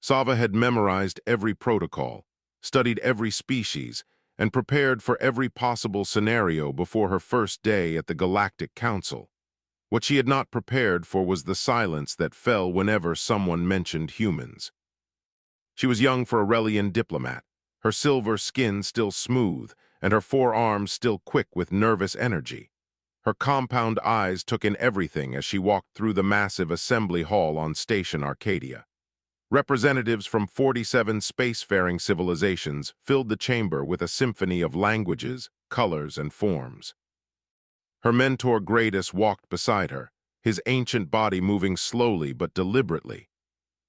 Sava had memorized every protocol, studied every species, and prepared for every possible scenario before her first day at the Galactic Council. What she had not prepared for was the silence that fell whenever someone mentioned humans. She was young for a Relian diplomat, her silver skin still smooth, and her forearms still quick with nervous energy. Her compound eyes took in everything as she walked through the massive assembly hall on Station Arcadia. Representatives from 47 spacefaring civilizations filled the chamber with a symphony of languages, colors, and forms. Her mentor Gradus walked beside her, his ancient body moving slowly but deliberately.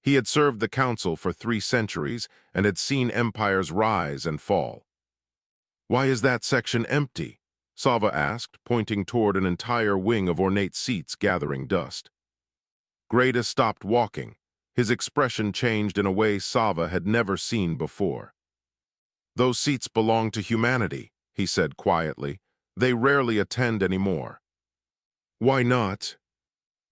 He had served the Council for 3 centuries and had seen empires rise and fall. "Why is that section empty?" Sava asked, pointing toward an entire wing of ornate seats gathering dust. Gradus stopped walking. His expression changed in a way Sava had never seen before. "Those seats belong to humanity," he said quietly. "They rarely attend anymore." "Why not?"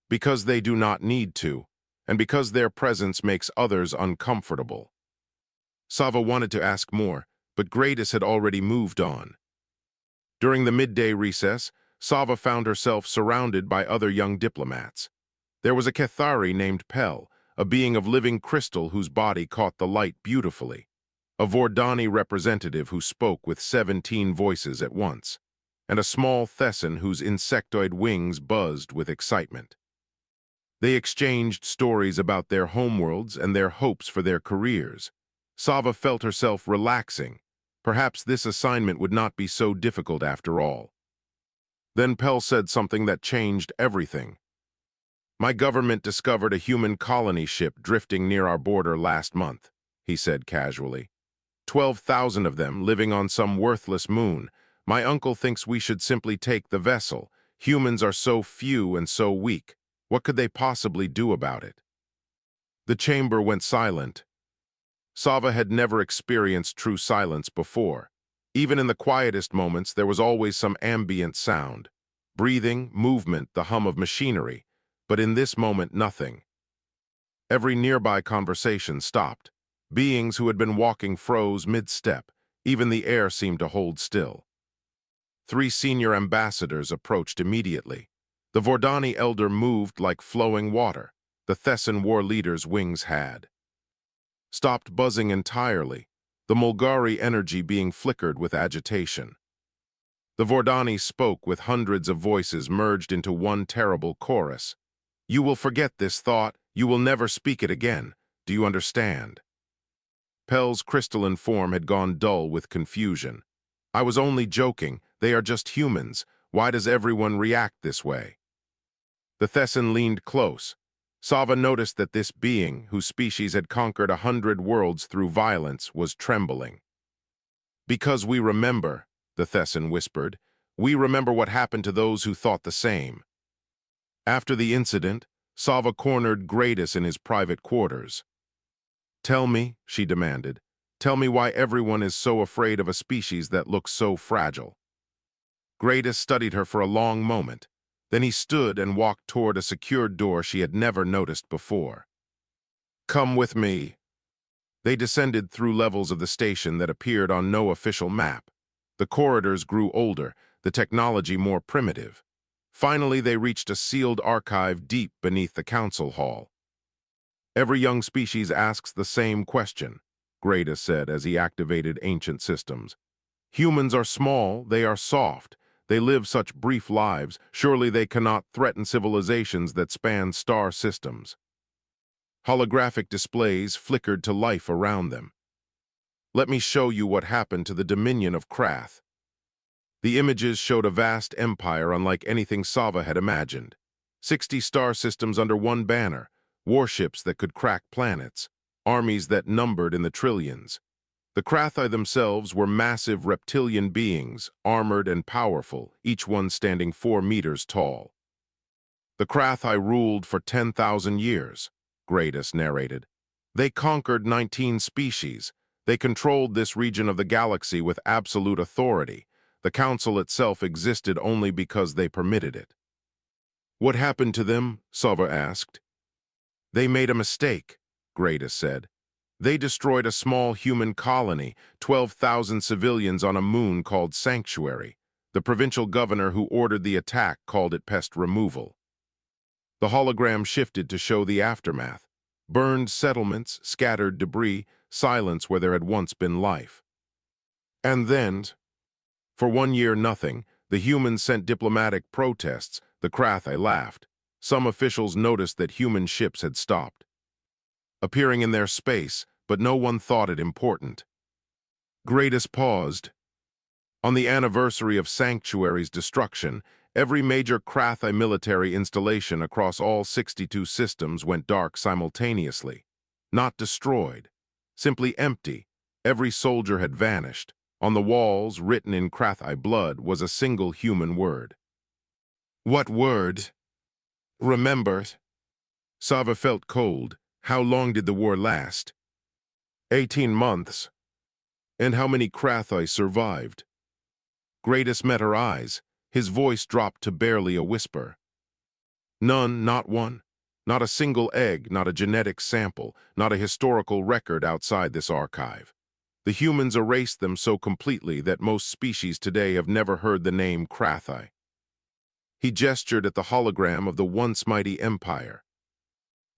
"Because they do not need to, and because their presence makes others uncomfortable." Sava wanted to ask more, but Gradus had already moved on. During the midday recess, Sava found herself surrounded by other young diplomats. There was a Cathari named Pell, a being of living crystal whose body caught the light beautifully, a Vordani representative who spoke with 17 voices at once, and a small Thessan whose insectoid wings buzzed with excitement. They exchanged stories about their homeworlds and their hopes for their careers. Sava felt herself relaxing. Perhaps this assignment would not be so difficult after all. Then Pell said something that changed everything. "My government discovered a human colony ship drifting near our border last month," he said casually. 12,000 of them living on some worthless moon. My uncle thinks we should simply take the vessel. Humans are so few and so weak. What could they possibly do about it?" The chamber went silent. Sava had never experienced true silence before. Even in the quietest moments, there was always some ambient sound. Breathing, movement, the hum of machinery. But in this moment, nothing. Every nearby conversation stopped. Beings who had been walking froze mid-step. Even the air seemed to hold still. 3 senior ambassadors approached immediately. The Vordani elder moved like flowing water. The Thessan war leader's wings had stopped buzzing entirely, the Mulgari energy being flickered with agitation. The Vordani spoke with hundreds of voices merged into one terrible chorus. "You will forget this thought. You will never speak it again. Do you understand?" Pell's crystalline form had gone dull with confusion. "I was only joking. They are just humans. Why does everyone react this way?" The Thessan leaned close. Sava noticed that this being, whose species had conquered 100 worlds through violence, was trembling. "Because we remember," the Thessan whispered. "We remember what happened to those who thought the same." After the incident, Sava cornered Gradus in his private quarters. "Tell me," she demanded, "tell me why everyone is so afraid of a species that looks so fragile." Gradus studied her for a long moment. Then he stood and walked toward a secured door she had never noticed before. "Come with me." They descended through levels of the station that appeared on no official map. The corridors grew older, the technology more primitive. Finally, they reached a sealed archive deep beneath the council hall. "Every young species asks the same question," Gradus said as he activated ancient systems. "Humans are small, they are soft. They live such brief lives, surely they cannot threaten civilizations that span star systems." Holographic displays flickered to life around them. "Let me show you what happened to the Dominion of Krath." The images showed a vast empire unlike anything Sava had imagined. 60 star systems under one banner, warships that could crack planets, armies that numbered in the trillions. The Krathi themselves were massive reptilian beings, armored and powerful, each one standing 4 meters tall. "The Krathi ruled for 10,000 years, Gradus narrated. "They conquered 19 species. They controlled this region of the galaxy with absolute authority. The Council itself existed only because they permitted it." "What happened to them?" Sava asked. "They made a mistake," Gradus said. They destroyed a small human colony, 12,000 civilians on a moon called Sanctuary. The provincial governor who ordered the attack called it pest removal. The hologram shifted to show the aftermath. Burned settlements, scattered debris, silence where there had once been life. And then, for 1 year nothing, the humans sent diplomatic protests. The Krathi laughed. Some officials noticed that human ships had stopped appearing in their space, but no one thought it important. Greatest paused. On the anniversary of Sanctuary's destruction, every major Krathi military installation across all 62 systems went dark simultaneously. Not destroyed, simply empty. Every soldier had vanished. On the walls, written in Krathi blood, was a single human word. What word? Remembered. Sava felt cold. How long did the war last? 18 months. And how many Krathi survived? Greatest met her eyes. His voice dropped to barely a whisper. None, not one. Not a single egg, not a genetic sample, not a historical record outside this archive. The humans erased them so completely that most species today have never heard the name Krathi. He gestured at the hologram of the once mighty empire.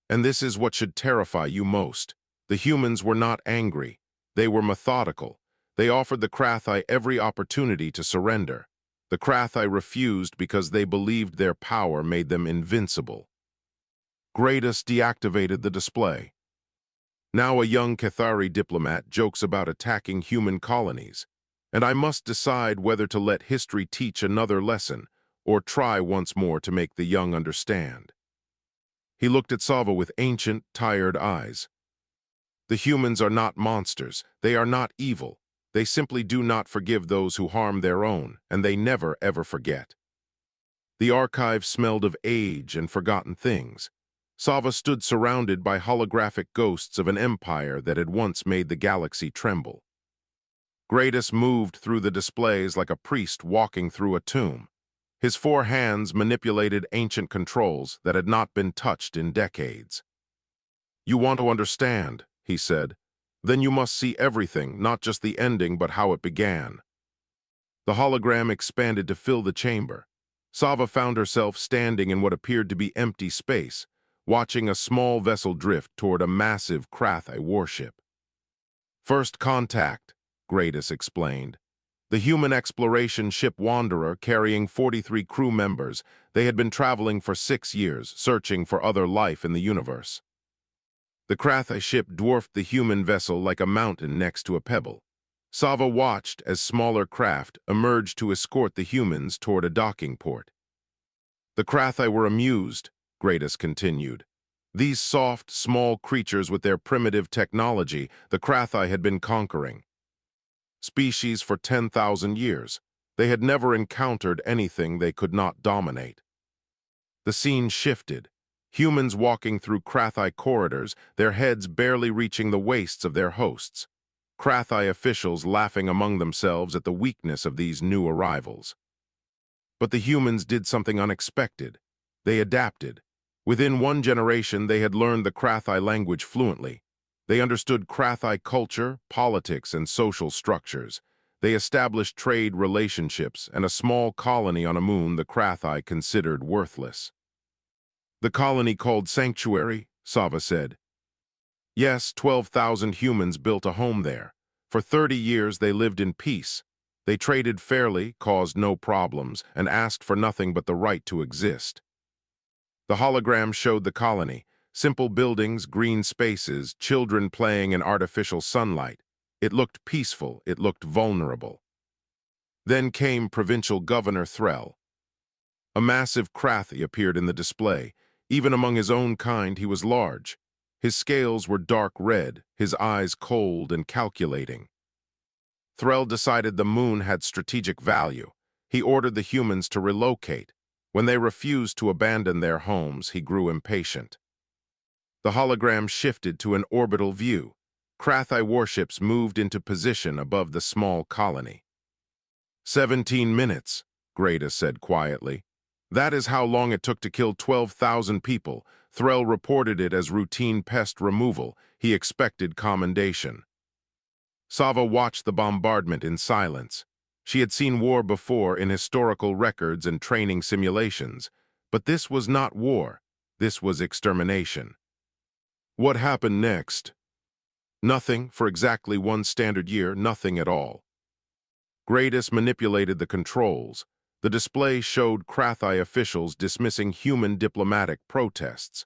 And this is what should terrify you most. The humans were not angry. They were methodical. They offered the Krathi every opportunity to surrender. The Krathi refused because they believed their power made them invincible. Greatest deactivated the display. Now a young Cathari diplomat jokes about attacking human colonies, and I must decide whether to let history teach another lesson or try once more to make the young understand. He looked at Sava with ancient, tired eyes. The humans are not monsters. They are not evil. They simply do not forgive those who harm their own, and they never, ever forget. The archive smelled of age and forgotten things. Sava stood surrounded by holographic ghosts of an empire that had once made the galaxy tremble. Greatest moved through the displays like a priest walking through a tomb. His 4 hands manipulated ancient controls that had not been touched in decades. You want to understand, he said. Then you must see everything, not just the ending, but how it began. The hologram expanded to fill the chamber. Sava found herself standing in what appeared to be empty space, watching a small vessel drift toward a massive Krathi warship. First contact, Greatest explained. The human exploration ship Wanderer carrying 43 crew members. They had been traveling for 6 years, searching for other life in the universe. The Krathi ship dwarfed the human vessel like a mountain next to a pebble. Sava watched as smaller craft emerged to escort the humans toward a docking port. The Krathi were amused, Greatest continued. These soft, small creatures with their primitive technology the Krathi had been conquering. Species for 10,000 years. They had never encountered anything they could not dominate. The scene shifted. Humans walking through Krathi corridors, their heads barely reaching the waists of their hosts. Krathi officials laughing among themselves at the weakness of these new arrivals. But the humans did something unexpected. They adapted. Within 1 generation, they had learned the Krathi language fluently. They understood Krathi culture, politics, and social structures. They established trade relationships and a small colony on a moon the Krathi considered worthless. The colony called Sanctuary, Sava said. Yes, 12,000 humans built a home there. For 30 years they lived in peace. They traded fairly, caused no problems, and asked for nothing but the right to exist. The hologram showed the colony. Simple buildings, green spaces, children playing in artificial sunlight. It looked peaceful, it looked vulnerable. Then came Provincial Governor Threll. A massive Krathi appeared in the display. Even among his own kind, he was large. His scales were dark red, his eyes cold and calculating. Threll decided the moon had strategic value. He ordered the humans to relocate. When they refused to abandon their homes, he grew impatient. The hologram shifted to an orbital view. Krathi warships moved into position above the small colony. 17 minutes, Greatest said quietly. That is how long it took to kill 12,000 people. Threll reported it as routine pest removal. He expected commendation. Sava watched the bombardment in silence. She had seen war before in historical records and training simulations, but this was not war. This was extermination. What happened next? Nothing for exactly one standard year, nothing at all. Gradus manipulated the controls. The display showed Krathi officials dismissing human diplomatic protests,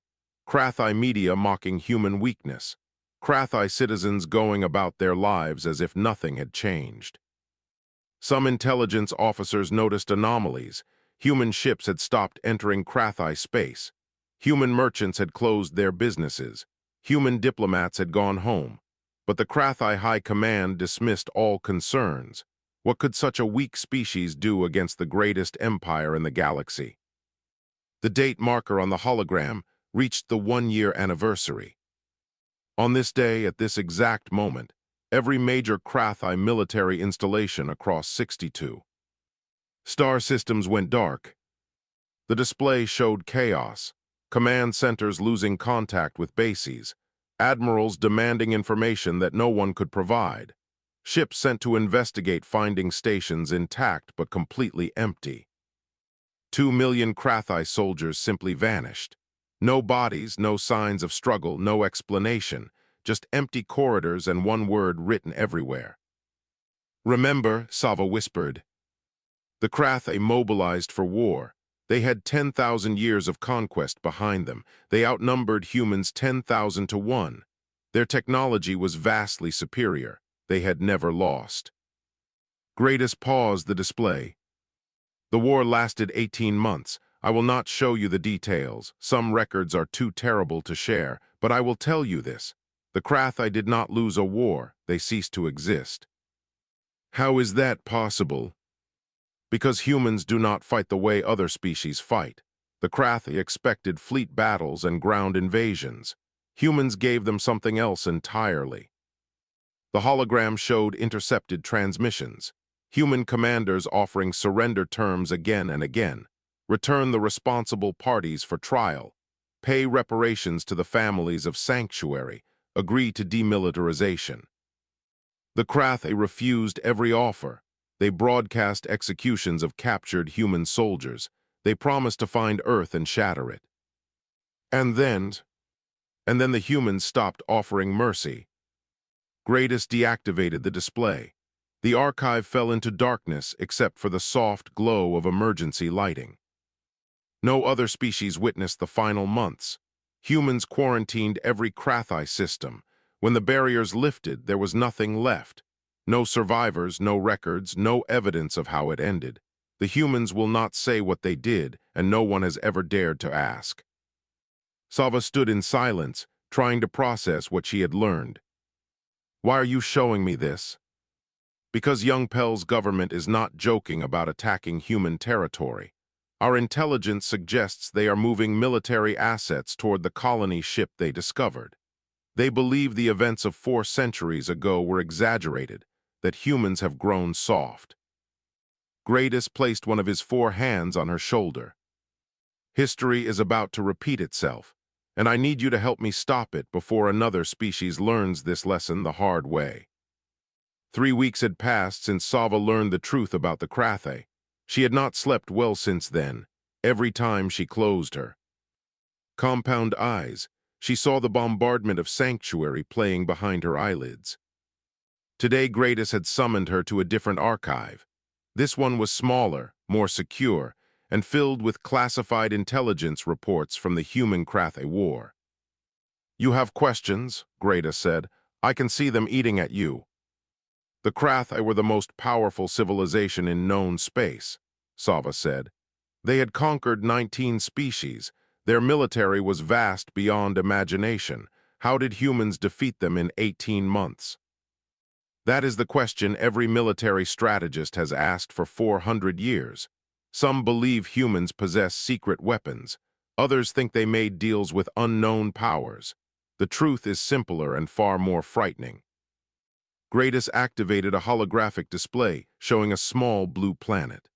Krathi media mocking human weakness, Krathi citizens going about their lives as if nothing had changed. Some intelligence officers noticed anomalies. Human ships had stopped entering Krathi space. Human merchants had closed their businesses. Human diplomats had gone home. But the Krathi High Command dismissed all concerns. What could such a weak species do against the greatest empire in the galaxy? The date marker on the hologram reached the one-year anniversary. On this day, at this exact moment, every major Krathi military installation across 62 star systems went dark. The display showed chaos, command centers losing contact with bases, admirals demanding information that no one could provide, ships sent to investigate finding stations intact but completely empty. 2 million Krathi soldiers simply vanished. No bodies, no signs of struggle, no explanation, just empty corridors and one word written everywhere. Remember, Sava whispered. The Krathi mobilized for war. They had 10,000 years of conquest behind them. They outnumbered humans 10,000 to 1. Their technology was vastly superior. They had never lost. Gradus paused the display. The war lasted 18 months. I will not show you the details. Some records are too terrible to share, but I will tell you this. The Krathi did not lose a war. They ceased to exist. How is that possible? Because humans do not fight the way other species fight. The Krathi expected fleet battles and ground invasions. Humans gave them something else entirely. The hologram showed intercepted transmissions. Human commanders offering surrender terms again and again. Return the responsible parties for trial. Pay reparations to the families of sanctuary. Agree to demilitarization. The Krathi refused every offer. They broadcast executions of captured human soldiers. They promised to find Earth and shatter it. And then the humans stopped offering mercy. Gradus deactivated the display. The archive fell into darkness except for the soft glow of emergency lighting. No other species witnessed the final months. Humans quarantined every Krathi system. When the barriers lifted, there was nothing left. No survivors, no records, no evidence of how it ended. The humans will not say what they did, and no one has ever dared to ask. Sava stood in silence, trying to process what she had learned. Why are you showing me this? Because Young Pell's government is not joking about attacking human territory. Our intelligence suggests they are moving military assets toward the colony ship they discovered. They believe the events of 4 centuries ago were exaggerated, that humans have grown soft. Gradus placed one of his 4 hands on her shoulder. History is about to repeat itself, and I need you to help me stop it before another species learns this lesson the hard way. 3 weeks had passed since Sava learned the truth about the Krathi. She had not slept well since then, every time she closed her compound eyes, she saw the bombardment of sanctuary playing behind her eyelids. Today Gradus had summoned her to a different archive. This one was smaller, more secure, and filled with classified intelligence reports from the human Krathi War. You have questions, Gradus said. I can see them eating at you. The Krathi were the most powerful civilization in known space, Sava said. They had conquered 19 species. Their military was vast beyond imagination. How did humans defeat them in 18 months? That is the question every military strategist has asked for 400 years. Some believe humans possess secret weapons. Others think they made deals with unknown powers. The truth is simpler and far more frightening. Gradus activated a holographic display showing a small blue planet.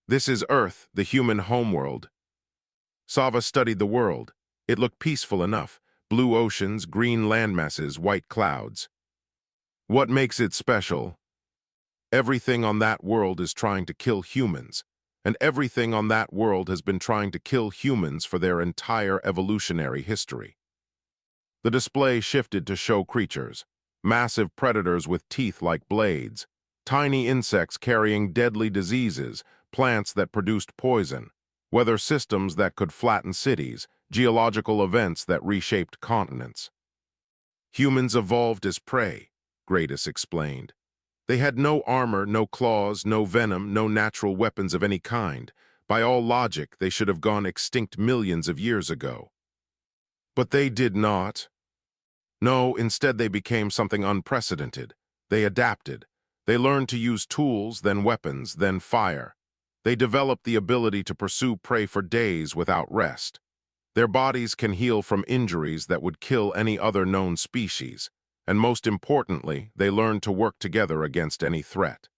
This is Earth, the human homeworld. Sava studied the world. It looked peaceful enough. Blue oceans, green landmasses, white clouds. What makes it special? Everything on that world is trying to kill humans, and everything on that world has been trying to kill humans for their entire evolutionary history. The display shifted to show creatures, massive predators with teeth like blades, tiny insects carrying deadly diseases, plants that produced poison, weather systems that could flatten cities, geological events that reshaped continents. Humans evolved as prey, Gradus explained. They had no armor, no claws, no venom, no natural weapons of any kind. By all logic, they should have gone extinct millions of years ago. But they did not. No, instead they became something unprecedented. They adapted. They learned to use tools, then weapons, then fire. They developed the ability to pursue prey for days without rest. Their bodies can heal from injuries that would kill any other known species. And most importantly, they learned to work together against any threat.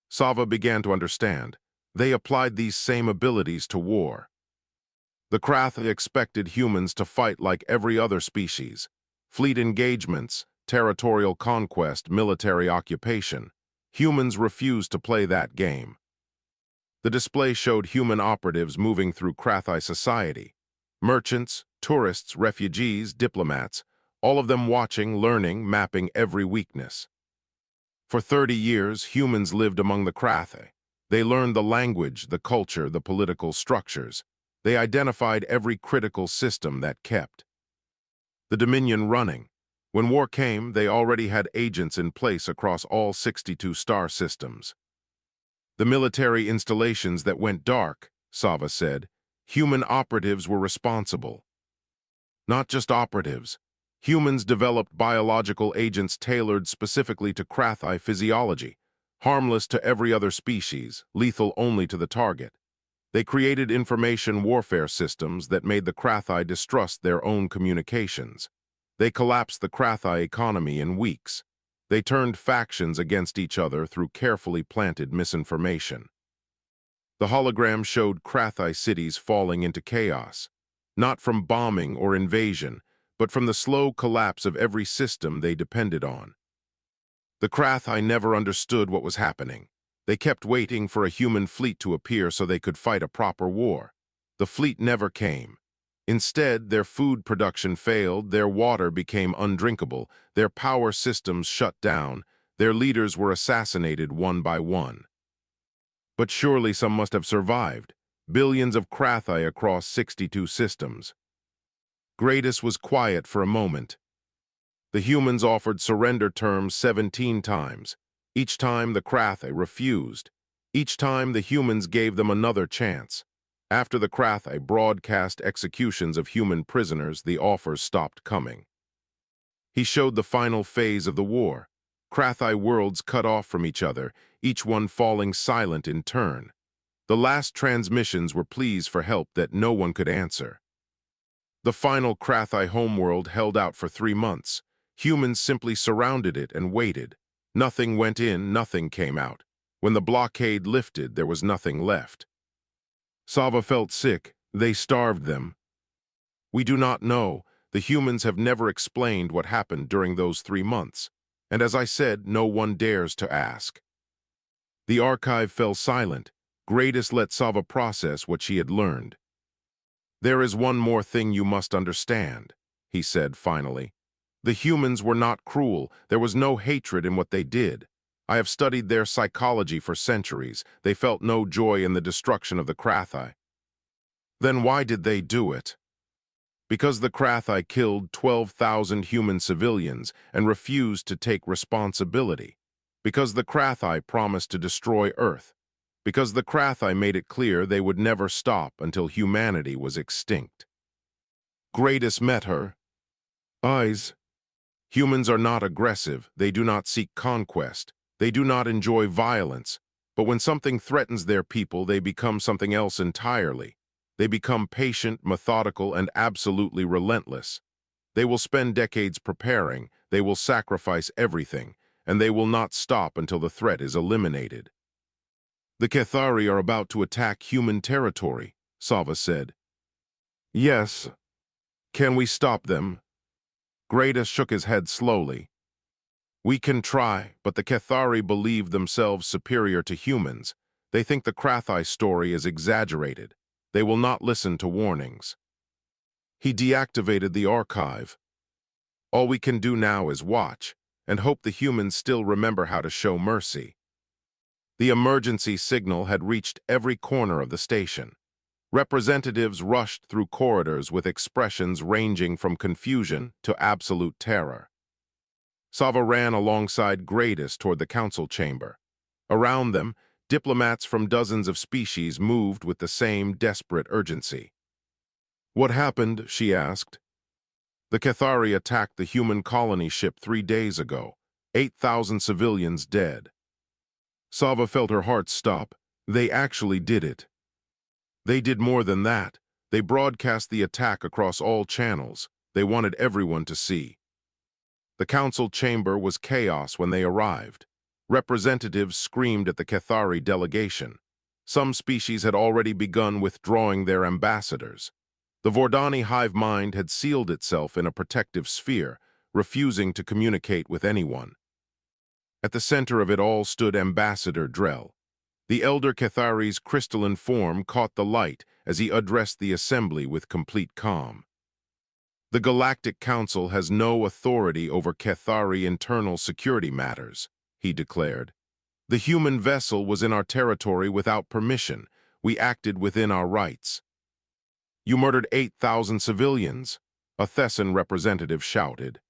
Sava began to understand. They applied these same abilities to war. The Krath expected humans to fight like every other species. Fleet engagements, territorial conquest, military occupation. Humans refused to play that game. The display showed human operatives moving through Krathi society. Merchants, tourists, refugees, diplomats, all of them watching, learning, mapping every weakness. For 30 years, humans lived among the Krathi. They learned the language, the culture, the political structures. They identified every critical system that kept the Dominion running. When war came, they already had agents in place across all 62 star systems. The military installations that went dark, Sava said, human operatives were responsible. Not just operatives. Humans developed biological agents tailored specifically to Krathi physiology, harmless to every other species, lethal only to the target. They created information warfare systems that made the Krathi distrust their own communications. They collapsed the Krathi economy in weeks. They turned factions against each other through carefully planted misinformation. The hologram showed Krathi cities falling into chaos, not from bombing or invasion, but from the slow collapse of every system they depended on. The Krathi never understood what was happening. They kept waiting for a human fleet to appear so they could fight a proper war. The fleet never came. Instead, their food production failed, their water became undrinkable, their power systems shut down, their leaders were assassinated one by one. But surely some must have survived. Billions of Krathi across 62 systems. Gradus was quiet for a moment. The humans offered surrender terms 17 times. Each time the Krathi refused. Each time the humans gave them another chance. After the Krathi broadcast executions of human prisoners, the offers stopped coming. He showed the final phase of the war. Krathi worlds cut off from each other, each one falling silent in turn. The last transmissions were pleas for help that no one could answer. The final Krathi homeworld held out for 3 months. Humans simply surrounded it and waited. Nothing went in, nothing came out. When the blockade lifted, there was nothing left. Sava felt sick. They starved them. We do not know. The humans have never explained what happened during those 3 months. And as I said, no one dares to ask. The archive fell silent. Gradus let Sava process what she had learned. There is one more thing you must understand, he said finally. The humans were not cruel. There was no hatred in what they did. I have studied their psychology for centuries. They felt no joy in the destruction of the Krathi. Then why did they do it? Because the Krathi killed 12,000 human civilians and refused to take responsibility. Because the Krathi promised to destroy Earth. Because the Krathi made it clear they would never stop until humanity was extinct. Gradus met her eyes. Humans are not aggressive. They do not seek conquest. They do not enjoy violence. But when something threatens their people, they become something else entirely. They become patient, methodical, and absolutely relentless. They will spend decades preparing. They will sacrifice everything. And they will not stop until the threat is eliminated. The Cathari are about to attack human territory, Sava said. Yes. Can we stop them? Greta shook his head slowly. We can try, but the Cathari believe themselves superior to humans. They think the HFY story is exaggerated. They will not listen to warnings. He deactivated the archive. All we can do now is watch, and hope the humans still remember how to show mercy. The emergency signal had reached every corner of the station. Representatives rushed through corridors with expressions ranging from confusion to absolute terror. Sava ran alongside Gradus toward the council chamber. Around them, diplomats from dozens of species moved with the same desperate urgency. What happened? She asked. The Cathari attacked the human colony ship 3 days ago. 8,000 civilians dead. Sava felt her heart stop. They actually did it. They did more than that. They broadcast the attack across all channels. They wanted everyone to see. The council chamber was chaos when they arrived. Representatives screamed at the Cathari delegation. Some species had already begun withdrawing their ambassadors. The Vordani hive mind had sealed itself in a protective sphere, refusing to communicate with anyone. At the center of it all stood Ambassador Drell. The elder Cathari's crystalline form caught the light as he addressed the assembly with complete calm. The Galactic Council has no authority over Cathari internal security matters, he declared. The human vessel was in our territory without permission. We acted within our rights. You murdered 8,000 civilians, a Thessan representative shouted.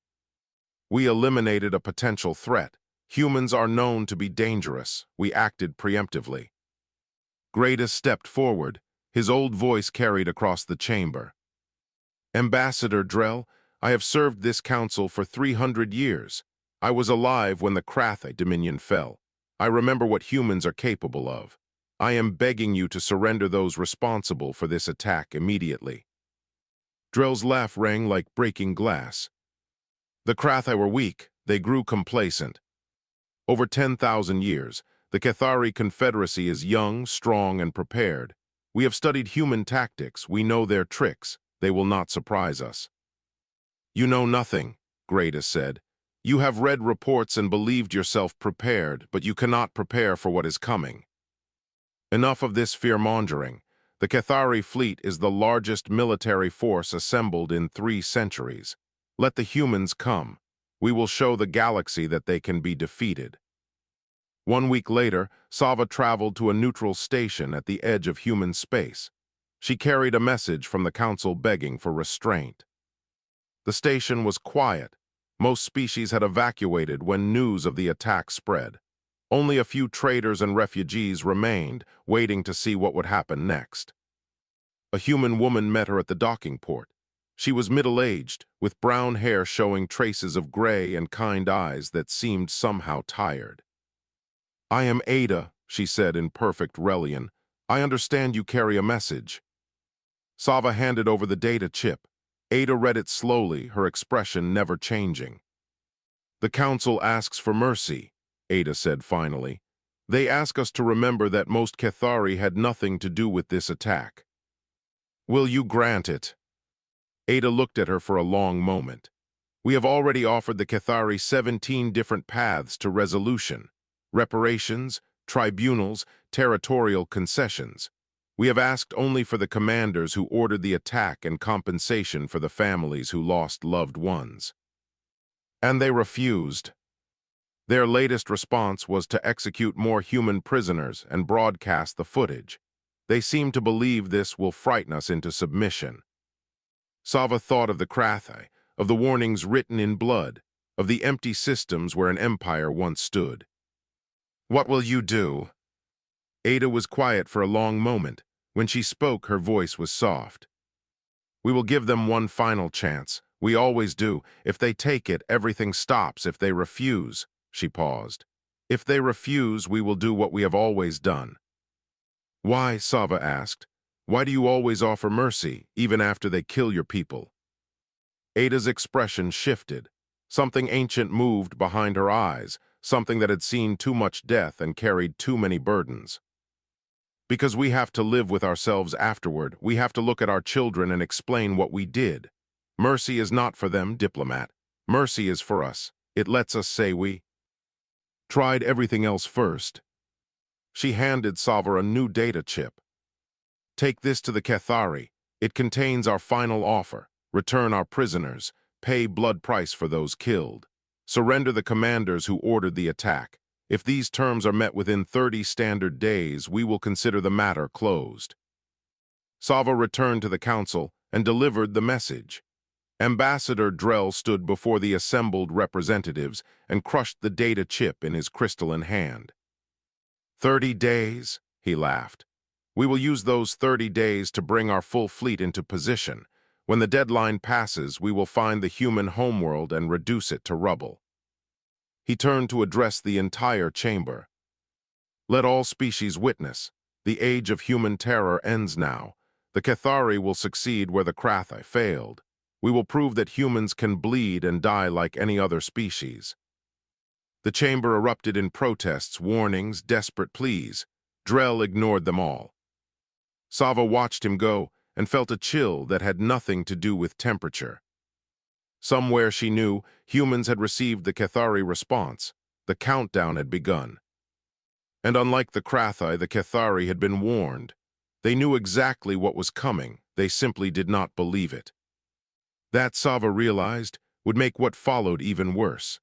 We eliminated a potential threat. Humans are known to be dangerous. We acted preemptively. Gradus stepped forward. His old voice carried across the chamber. Ambassador Drell, I have served this council for 300 years. I was alive when the Kratha Dominion fell. I remember what humans are capable of. I am begging you to surrender those responsible for this attack immediately. Drell's laugh rang like breaking glass. The Kratha were weak. They grew complacent. Over 10,000 years, the Cathari Confederacy is young, strong, and prepared. We have studied human tactics. We know their tricks. They will not surprise us. You know nothing, Gradus said. You have read reports and believed yourself prepared, but you cannot prepare for what is coming. Enough of this fear-mongering. The Cathari fleet is the largest military force assembled in 3 centuries. Let the humans come. We will show the galaxy that they can be defeated. 1 week later, Sava traveled to a neutral station at the edge of human space. She carried a message from the council begging for restraint. The station was quiet. Most species had evacuated when news of the attack spread. Only a few traders and refugees remained, waiting to see what would happen next. A human woman met her at the docking port. She was middle-aged, with brown hair showing traces of gray and kind eyes that seemed somehow tired. I am Ada, she said in perfect Relian. I understand you carry a message. Sava handed over the data chip. Ada read it slowly, her expression never changing. The council asks for mercy, Ada said finally. They ask us to remember that most Cathari had nothing to do with this attack. Will you grant it? Ada looked at her for a long moment. We have already offered the Cathari 17 different paths to resolution. Reparations, tribunals, territorial concessions. We have asked only for the commanders who ordered the attack and compensation for the families who lost loved ones. And they refused. Their latest response was to execute more human prisoners and broadcast the footage. They seem to believe this will frighten us into submission. Sava thought of the Kratha, of the warnings written in blood, of the empty systems where an empire once stood. What will you do? Ada was quiet for a long moment. When she spoke, her voice was soft. We will give them one final chance. We always do. If they take it, everything stops. If they refuse, she paused. If they refuse, we will do what we have always done. Why? Sava asked. Why do you always offer mercy, even after they kill your people? Ada's expression shifted. Something ancient moved behind her eyes, something that had seen too much death and carried too many burdens. Because we have to live with ourselves afterward. We have to look at our children and explain what we did. Mercy is not for them, diplomat. Mercy is for us. It lets us say we tried everything else first. She handed Sava a new data chip. Take this to the Cathari. It contains our final offer. Return our prisoners. Pay blood price for those killed. Surrender the commanders who ordered the attack. If these terms are met within 30 standard days, we will consider the matter closed. Sava returned to the council and delivered the message. Ambassador Drell stood before the assembled representatives and crushed the data chip in his crystalline hand. 30 days, he laughed. We will use those 30 days to bring our full fleet into position. When the deadline passes, we will find the human homeworld and reduce it to rubble. He turned to address the entire chamber. Let all species witness. The age of human terror ends now. The Cathari will succeed where the Krathi failed. We will prove that humans can bleed and die like any other species. The chamber erupted in protests, warnings, desperate pleas. Drell ignored them all. Sava watched him go and felt a chill that had nothing to do with temperature. Somewhere she knew humans had received the Cathari response. The countdown had begun. And unlike the Krathi, the Cathari had been warned. They knew exactly what was coming. They simply did not believe it. That, Sava realized, would make what followed even worse.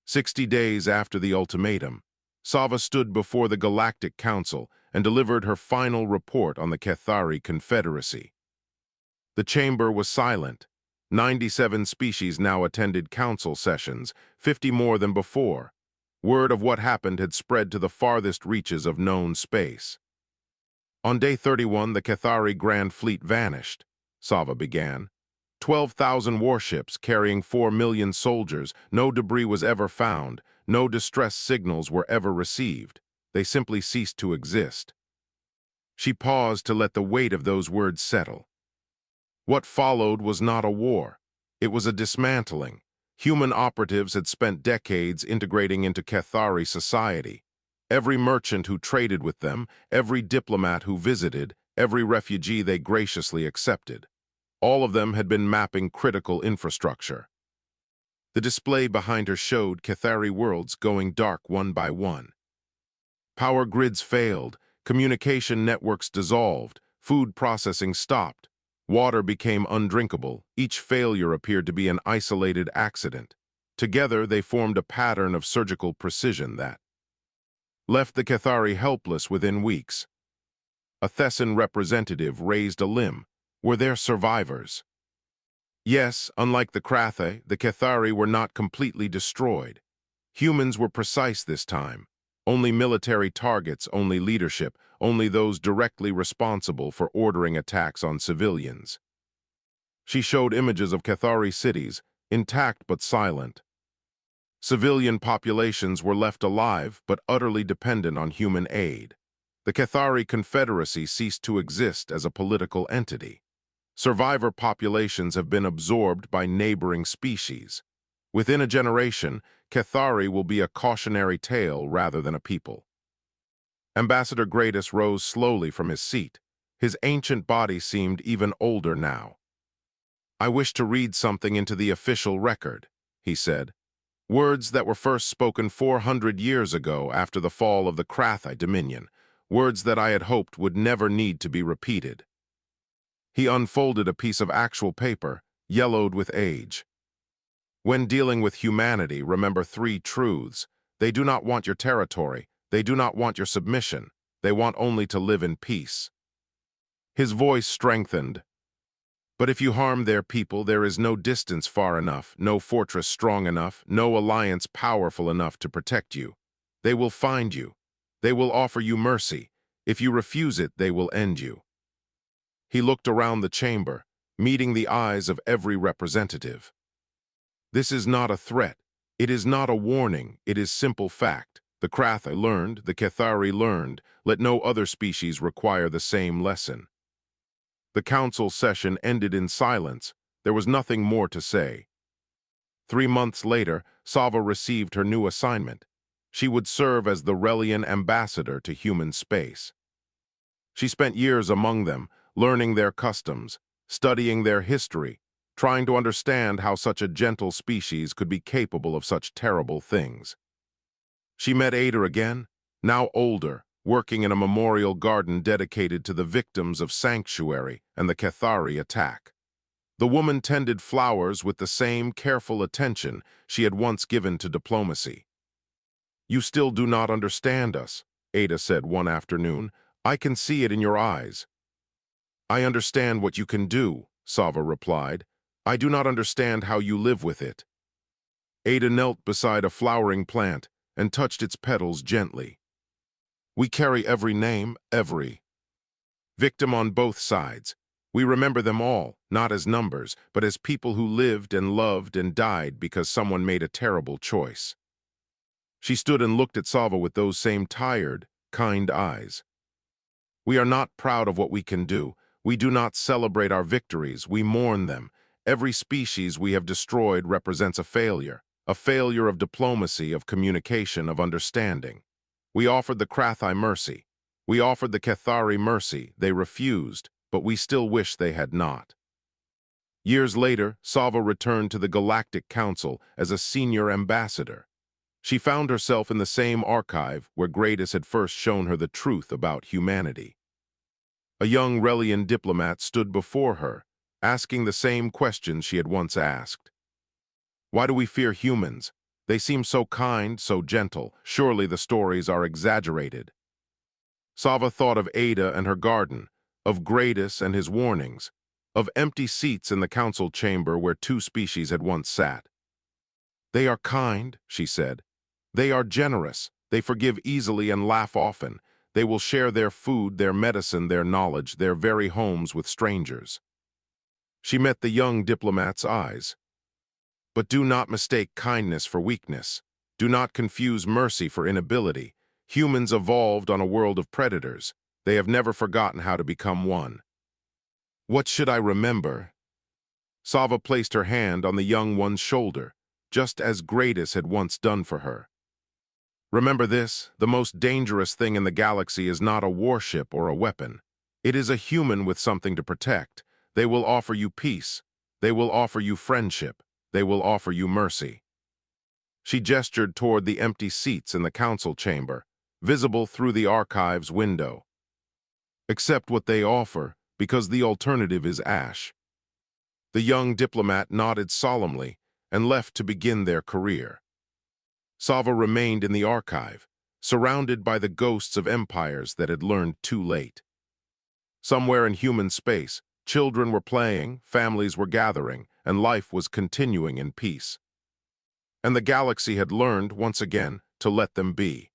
60 days after the ultimatum, Sava stood before the Galactic Council and delivered her final report on the Cathari Confederacy. The chamber was silent. 97 species now attended council sessions, 50 more than before. Word of what happened had spread to the farthest reaches of known space. On day 31, the Cathari Grand Fleet vanished, Sava began. 12,000 warships carrying 4 million soldiers. No debris was ever found. No distress signals were ever received. They simply ceased to exist. She paused to let the weight of those words settle. What followed was not a war. It was a dismantling. Human operatives had spent decades integrating into Cathari society. Every merchant who traded with them, every diplomat who visited, every refugee they graciously accepted. All of them had been mapping critical infrastructure. The display behind her showed Cathari worlds going dark one by one. Power grids failed, communication networks dissolved, food processing stopped. Water became undrinkable. Each failure appeared to be an isolated accident. Together, they formed a pattern of surgical precision that left the Cathari helpless within weeks. A Thessan representative raised a limb. Were there survivors? Yes, unlike the Krathi, the Cathari were not completely destroyed. Humans were precise this time. Only military targets, only leadership, only those directly responsible for ordering attacks on civilians. She showed images of Cathari cities, intact but silent. Civilian populations were left alive but utterly dependent on human aid. The Cathari Confederacy ceased to exist as a political entity. Survivor populations have been absorbed by neighboring species. Within a generation, Cathari will be a cautionary tale rather than a people. Ambassador Gradus rose slowly from his seat. His ancient body seemed even older now. I wish to read something into the official record, he said. Words that were first spoken 400 years ago after the fall of the Krathi Dominion. Words that I had hoped would never need to be repeated. He unfolded a piece of actual paper, yellowed with age. When dealing with humanity, remember 3 truths. They do not want your territory. They do not want your submission. They want only to live in peace. His voice strengthened. But if you harm their people, there is no distance far enough, no fortress strong enough, no alliance powerful enough to protect you. They will find you. They will offer you mercy. If you refuse it, they will end you. He looked around the chamber, meeting the eyes of every representative. This is not a threat. It is not a warning. It is simple fact. The Krathi learned, the Cathari learned. Let no other species require the same lesson. The council session ended in silence. There was nothing more to say. 3 months later, Sava received her new assignment. She would serve as the Relian ambassador to human space. She spent years among them, learning their customs, studying their history, trying to understand how such a gentle species could be capable of such terrible things. She met Ada again, now older, working in a memorial garden dedicated to the victims of Sanctuary and the Cathari attack. The woman tended flowers with the same careful attention she had once given to diplomacy. "You still do not understand us," Ada said one afternoon. "I can see it in your eyes." "I understand what you can do," Sava replied. "I do not understand how you live with it." Ada knelt beside a flowering plant and touched its petals gently. "We carry every name, every victim on both sides. We remember them all, not as numbers, but as people who lived and loved and died because someone made a terrible choice." She stood and looked at Sava with those same tired, kind eyes. "We are not proud of what we can do. We do not celebrate our victories. We mourn them. Every species we have destroyed represents a failure of diplomacy, of communication, of understanding. We offered the Krathi mercy. We offered the Cathari mercy. They refused, but we still wish they had not." Years later, Sava returned to the Galactic Council as a senior ambassador. She found herself in the same archive where Gradus had first shown her the truth about humanity. A young Relian diplomat stood before her, asking the same questions she had once asked. "Why do we fear humans? They seem so kind, so gentle. Surely the stories are exaggerated." Sava thought of Ada and her garden, of Gradus and his warnings, of empty seats in the council chamber where two species had once sat. "They are kind," she said. "They are generous. They forgive easily and laugh often. They will share their food, their medicine, their knowledge, their very homes with strangers." She met the young diplomat's eyes. "But do not mistake kindness for weakness. Do not confuse mercy for inability. Humans evolved on a world of predators. They have never forgotten how to become one." "What should I remember?" Sava placed her hand on the young one's shoulder, just as Gradus had once done for her. "Remember this: the most dangerous thing in the galaxy is not a warship or a weapon. It is a human with something to protect. They will offer you peace. They will offer you friendship. They will offer you mercy." She gestured toward the empty seats in the council chamber, visible through the archive's window. "Accept what they offer, because the alternative is ash." The young diplomat nodded solemnly and left to begin their career. Sava remained in the archive, surrounded by the ghosts of empires that had learned too late. Somewhere in human space, children were playing, families were gathering, and life was continuing in peace. And the galaxy had learned, once again, to let them be.